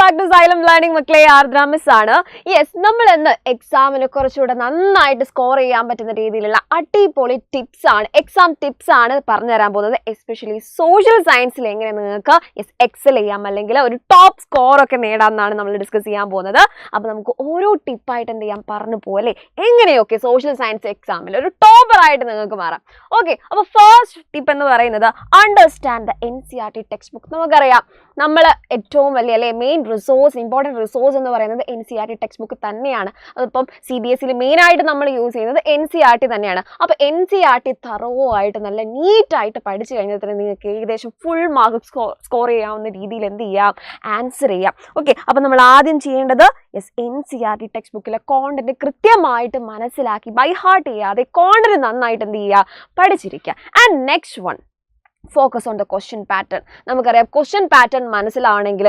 Back to xylem learning മക്കളെ. ആർദ്ര miss ആണ്. Yes, നമ്മൾ ഇന്ന് എക്സാമിന് കുറച്ചുകൂടെ നന്നായിട്ട് സ്കോർ ചെയ്യാൻ പറ്റുന്ന രീതിയിലുള്ള അടിപൊളി ടിപ്സ് ആണ്, എക്സാം ടിപ്സ് ആണ് പറഞ്ഞു തരാൻ പോകുന്നത്. എസ്പെഷ്യലി സോഷ്യൽ സയൻസിൽ എങ്ങനെ നിങ്ങൾക്ക് എക്സൽ ചെയ്യാം, അല്ലെങ്കിൽ ഒരു ടോപ്പ് സ്കോർ ഒക്കെ നേടാമെന്നാണ് നമ്മൾ ഡിസ്കസ് ചെയ്യാൻ പോകുന്നത്. അപ്പോൾ നമുക്ക് ഓരോ ടിപ്പായിട്ട് എന്ത് ചെയ്യാം പറഞ്ഞു പോലെ എങ്ങനെയൊക്കെ സോഷ്യൽ സയൻസ് എക്സാമിൽ ഒരു ടോപ്പർ ആയിട്ട് നിങ്ങൾക്ക് മാറാം. ഓക്കെ, അപ്പോൾ ഫസ്റ്റ് ടിപ്പ് എന്ന് പറയുന്നത് understand the NCERT text book. നമുക്കറിയാം നമ്മൾ ഏറ്റവും വലിയ മെയിൻ റിസോഴ്സ്, ഇമ്പോർട്ടൻറ്റ് റിസോഴ്സ് എന്ന് പറയുന്നത് NCERT ടെക്സ്റ്റ് ബുക്ക് തന്നെയാണ്. അതിപ്പം CBSEയിൽ മെയിനായിട്ട് നമ്മൾ യൂസ് ചെയ്യുന്നത് NCERT തന്നെയാണ്. അപ്പോൾ NCERT തറവോ ആയിട്ട് നല്ല നീറ്റായിട്ട് പഠിച്ചു കഴിഞ്ഞാൽ തന്നെ നിങ്ങൾക്ക് ഏകദേശം ഫുൾ മാർക്ക് സ്കോർ ചെയ്യാവുന്ന രീതിയിൽ എന്ത് ചെയ്യാം, ആൻസർ ചെയ്യാം. ഓക്കെ, അപ്പോൾ നമ്മൾ ആദ്യം ചെയ്യേണ്ടത് NCERT ടെക്സ്റ്റ് ബുക്കിലെ കോണ്ടന്റ് കൃത്യമായിട്ട് മനസ്സിലാക്കി ബൈ ഹാർട്ട് ചെയ്യാതെ കോണ്ടന്റ് നന്നായിട്ട് എന്ത് ചെയ്യുക, പഠിച്ചിരിക്കുക. And next one, focus on the question pattern. നമുക്കറിയാം ക്വസ്റ്റ്യൻ പാറ്റേൺ മനസ്സിലാവണമെങ്കിൽ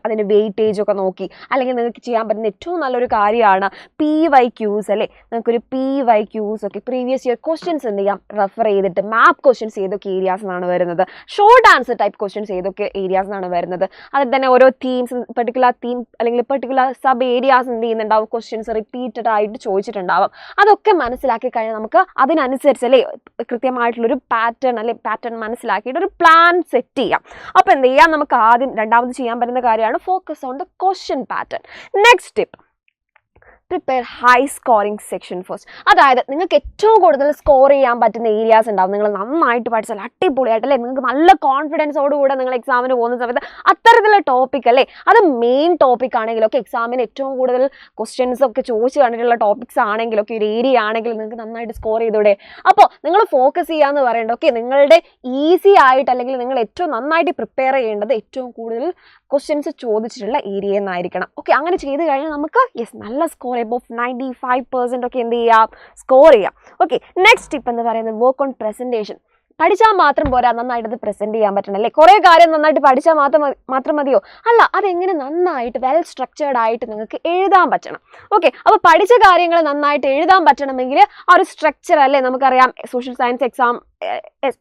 അതിൻ്റെ വെയിറ്റേജ് ഒക്കെ നോക്കി, അല്ലെങ്കിൽ നിങ്ങൾക്ക് ചെയ്യാൻ പറ്റുന്ന ഏറ്റവും നല്ലൊരു കാര്യമാണ് PYQs. നിങ്ങൾക്കൊരു PYQs ഒക്കെ പ്രീവിയസ് ഇയർ ക്വസ്റ്റ്യൻസ് എന്ത് ചെയ്യാം, റെഫർ ചെയ്തിട്ട് മാപ്പ് ക്വസ്റ്റ്യൻസ് ഏതൊക്കെ ഏരിയാസ് എന്നാണ് വരുന്നത്, ഷോർട്ട് ആൻസർ ടൈപ്പ് ക്വസ്റ്റ്യൻസ് ഏതൊക്കെ ഏരിയാസ് എന്നാണ് വരുന്നത്, അതിൽ തന്നെ ഓരോ തീംസ്, പെർട്ടിക്കുലർ തീം അല്ലെങ്കിൽ പെർട്ടിക്കുലർ സബ് ഏരിയാസ് എന്ത് ചെയ്യുന്നുണ്ടാവും, ക്വസ്റ്റ്യൻസ് റിപ്പീറ്റഡ് ആയിട്ട് ചോദിച്ചിട്ടുണ്ടാവും. അതൊക്കെ മനസ്സിലാക്കി കഴിഞ്ഞാൽ നമുക്ക് അതിനനുസരിച്ച് കൃത്യമായിട്ടുള്ളൊരു പാറ്റേൺ മനസ്സിലാക്കിയിട്ട് ഒരു പ്ലാൻ സെറ്റ് ചെയ്യാം. അപ്പോൾ എന്ത് ചെയ്യാം, നമുക്ക് ആദ്യം രണ്ടാമത് ചെയ്യാൻ പറ്റുന്ന കാര്യമാണ് focus on the question pattern. Next tip, prepare high scoring section first. അതായത് നിങ്ങൾക്ക് ഏറ്റവും കൂടുതൽ സ്കോർ ചെയ്യാൻ പറ്റുന്ന ഏരിയാസ് ഉണ്ടാവും. നിങ്ങൾ നന്നായിട്ട് പഠിച്ചാൽ അടിപൊളിയായിട്ട് നിങ്ങൾക്ക് നല്ല കോൺഫിഡൻസോടുകൂടെ നിങ്ങൾ എക്സാമിന് പോകുന്ന സമയത്ത് അത്തരത്തിലുള്ള ടോപ്പിക് അത് മെയിൻ ടോപ്പിക് ആണെങ്കിലൊക്കെ, എക്സാമിന് ഏറ്റവും കൂടുതൽ ക്വസ്റ്റ്യൻസ് ഒക്കെ ചോദിച്ചു കണ്ടിട്ടുള്ള ടോപ്പിക്സ് ആണെങ്കിലൊക്കെ, ഒരു ഏരിയ ആണെങ്കിൽ നിങ്ങൾക്ക് നന്നായിട്ട് സ്കോർ ചെയ്തൂടെ. അപ്പോൾ നിങ്ങൾ ഫോക്കസ് ചെയ്യാന്ന് പറയേണ്ടത് നിങ്ങളുടെ ഈസി ആയിട്ട് അല്ലെങ്കിൽ നിങ്ങൾ ഏറ്റവും നന്നായിട്ട് പ്രിപ്പയർ ചെയ്യേണ്ടത് ഏറ്റവും കൂടുതൽ ക്വസ്റ്റ്യൻസ് ചോദിച്ചിട്ടുള്ള ഏരിയ എന്നായിരിക്കണം. ഓക്കെ, അങ്ങനെ ചെയ്ത് കഴിഞ്ഞാൽ നമുക്ക് നല്ല സ്കോർ above 95% ഒക്കെ എന്ത് ചെയ്യാം, സ്കോർ ചെയ്യാം. ഓക്കെ, നെക്സ്റ്റ് ടിപ്പ് എന്ന് പറയുന്നത് വർക്ക് ഓൺ പ്രസന്റേഷൻ. പഠിച്ചാൽ മാത്രം പോരാ, നന്നായിട്ട് പ്രസന്റ് ചെയ്യാൻ പറ്റണം. കുറേ കാര്യം നന്നായിട്ട് പഠിച്ചാൽ മാത്രം മതിയോ? അല്ല, അതെങ്ങനെ നന്നായിട്ട് വെൽ സ്ട്രക്ചേർഡ് ആയിട്ട് നിങ്ങൾക്ക് എഴുതാൻ പറ്റണം. ഓക്കെ, അപ്പോൾ പഠിച്ച കാര്യങ്ങൾ നന്നായിട്ട് എഴുതാൻ പറ്റണമെങ്കിൽ ആ ഒരു സ്ട്രക്ചർ നമുക്കറിയാം. സോഷ്യൽ സയൻസ് എക്സാം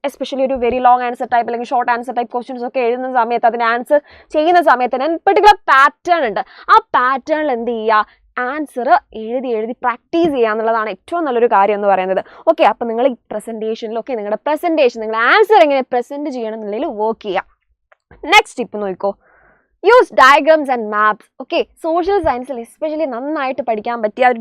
എസ്പെഷ്യലി ഒരു വെരി ലോങ് ആൻസർ ടൈപ്പ് അല്ലെങ്കിൽ ഷോർട്ട് ആൻസർ ടൈപ്പ് ക്വസ്റ്റ്യൻസ് ഒക്കെ എഴുതുന്ന സമയത്ത്, അതിന് ആൻസർ ചെയ്യുന്ന സമയത്ത് തന്നെ പെർട്ടിക്കുലർ പാറ്റേൺ ഉണ്ട്. ആ പാറ്റേണിൽ എന്ത് ചെയ്യുക, ആൻസർ എഴുതി പ്രാക്ടീസ് ചെയ്യുക എന്നുള്ളതാണ് ഏറ്റവും നല്ലൊരു കാര്യം എന്ന് പറയുന്നത്. ഓക്കെ, അപ്പോൾ നിങ്ങൾ ഈ പ്രസൻറ്റേഷനിലൊക്കെ നിങ്ങളുടെ നിങ്ങൾ ആൻസർ എങ്ങനെ പ്രസൻറ്റ് ചെയ്യണം എന്നുള്ളതിൽ വർക്ക് ചെയ്യുക. നെക്സ്റ്റ് ടിപ്പ് നോക്കിക്കോ, use diagrams and maps. Okay, social സയൻസിൽ എസ്പെഷ്യലി നന്നായിട്ട് പഠിക്കാൻ പറ്റിയ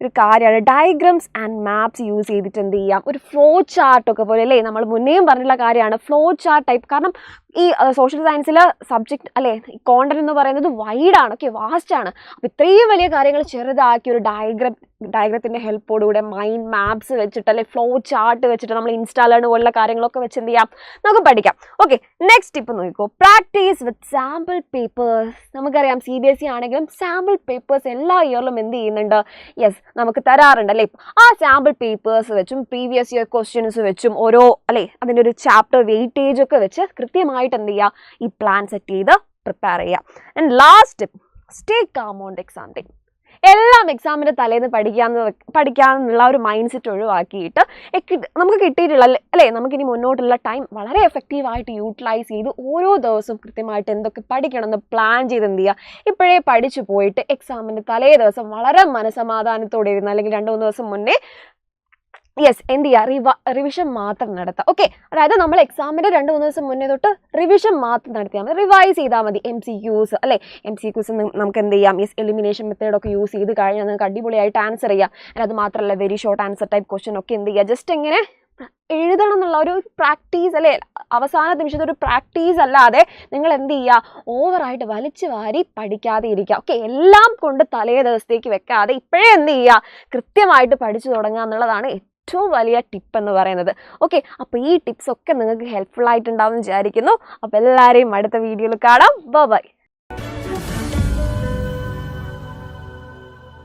ഒരു കാര്യമാണ് ഡയഗ്രാംസ് ആൻഡ് മാപ്സ് യൂസ് ചെയ്തിട്ട് എന്ത് ചെയ്യാം, ഒരു ഫ്ലോ ചാർട്ടൊക്കെ പോലെ നമ്മൾ മുന്നേയും പറഞ്ഞിട്ടുള്ള കാര്യമാണ് ഫ്ലോ ചാർട്ട് ടൈപ്പ്. കാരണം ഈ സോഷ്യൽ സയൻസിൽ സബ്ജക്റ്റ് ഈ കോണ്ടന്റ് എന്ന് പറയുന്നത് വൈഡാണ്, വാസ്റ്റ് ആണ്. അപ്പോൾ ഇത്രയും വലിയ കാര്യങ്ങൾ ചെറുതാക്കി ഒരു ഡയഗ്രത്തിൻ്റെ ഹെൽപ്പോടുകൂടെ മൈൻഡ് മാപ്സ് വെച്ചിട്ട് ഫ്ലോ ചാർട്ട് വെച്ചിട്ട് നമ്മൾ ഇൻസ്റ്റാളേൺ പോലുള്ള കാര്യങ്ങളൊക്കെ വെച്ച് എന്ത് ചെയ്യാം, നമുക്ക് പഠിക്കാം. ഓക്കെ, നെക്സ്റ്റ് ടിപ്പ് നോക്കിക്കോ, പ്രാക്ടീസ് വിത്ത് സാമ്പിൾ പേപ്പേഴ്സ്. നമുക്കറിയാം CBSE ആണെങ്കിലും സാമ്പിൾ പേപ്പേഴ്സ് എല്ലാ ഇയറിലും എന്ത് ചെയ്യുന്നുണ്ട്, നമുക്ക് തരാറുണ്ട്. ആ സാമ്പിൾ പേപ്പേഴ്സ് വെച്ചും പ്രീവിയസ് ഇയർ ക്വസ്റ്റ്യൻസ് വെച്ചും ഓരോ അതിൻ്റെ ഒരു ചാപ്റ്റർ വെയിറ്റേജ് ഒക്കെ വെച്ച് കൃത്യമായിട്ട് എന്ത് ചെയ്യുക, ഈ പ്ലാൻ സെറ്റ് ചെയ്ത് പ്രിപ്പയർ ചെയ്യുക. And last tip, stay calm on exam time. എല്ലാം എക്സാമിൻ്റെ തലേന്ന് പഠിക്കാമെന്നുള്ള ഒരു മൈൻഡ് സെറ്റ് ഒഴിവാക്കിയിട്ട് നമുക്ക് കിട്ടിയിട്ടുള്ള നമുക്കിനി മുന്നോട്ടുള്ള ടൈം വളരെ എഫക്റ്റീവായിട്ട് യൂട്ടിലൈസ് ചെയ്ത് ഓരോ ദിവസവും കൃത്യമായിട്ട് എന്തൊക്കെ പഠിക്കണമെന്ന് പ്ലാൻ ചെയ്ത് എന്ത് ചെയ്യുക, ഇപ്പോഴേ പഠിച്ചു പോയിട്ട് എക്സാമിൻ്റെ തലേ ദിവസം വളരെ മനസമാധാനത്തോടെ ഇരുന്ന് അല്ലെങ്കിൽ 2-3 ദിവസം മുന്നേ എന്ത് ചെയ്യുക, റിവിഷൻ മാത്രം നടത്താം. ഓക്കെ, അതായത് നമ്മൾ എക്സാമിൻ്റെ 2-3 ദിവസം മുന്നേ തൊട്ട് റിവിഷൻ മാത്രം നടത്തിയാൽ മതി, റിവൈസ് ചെയ്താൽ മതി. MCQs നമുക്ക് എന്ത് ചെയ്യാം, എലിമിനേഷൻ മെത്തേഡൊക്കെ യൂസ് ചെയ്ത് കഴിഞ്ഞാൽ നിങ്ങൾക്ക് അടിപൊളിയായിട്ട് ആൻസർ ചെയ്യാം. അത് മാത്രമല്ല very short answer type question ഒക്കെ എന്ത് ചെയ്യുക, ജസ്റ്റ് എങ്ങനെ എഴുതണം എന്നുള്ള ഒരു പ്രാക്ടീസ് അവസാന നിമിഷത്തെ ഒരു പ്രാക്ടീസ് അല്ലാതെ നിങ്ങൾ എന്ത് ചെയ്യുക, ഓവറായിട്ട് വലിച്ചു വാരി പഠിക്കാതെ ഇരിക്കുക. ഓക്കെ, എല്ലാം കൊണ്ട് തലേ ദിവസത്തേക്ക് വെക്കാതെ ഇപ്പോഴേ എന്ത് ചെയ്യുക, കൃത്യമായിട്ട് പഠിച്ചു തുടങ്ങുക എന്നുള്ളതാണ് ഏറ്റവും വലിയ ടിപ്പ് എന്ന് പറയുന്നത്. ഓക്കെ, അപ്പോൾ ഈ ടിപ്സ് ഒക്കെ നിങ്ങൾക്ക് ഹെൽപ്ഫുൾ ആയിട്ടുണ്ടാവും എന്ന് വിചാരിക്കുന്നു. അപ്പോൾ എല്ലാവരെയും അടുത്ത വീഡിയോയിൽ കാണാം. ബൈ.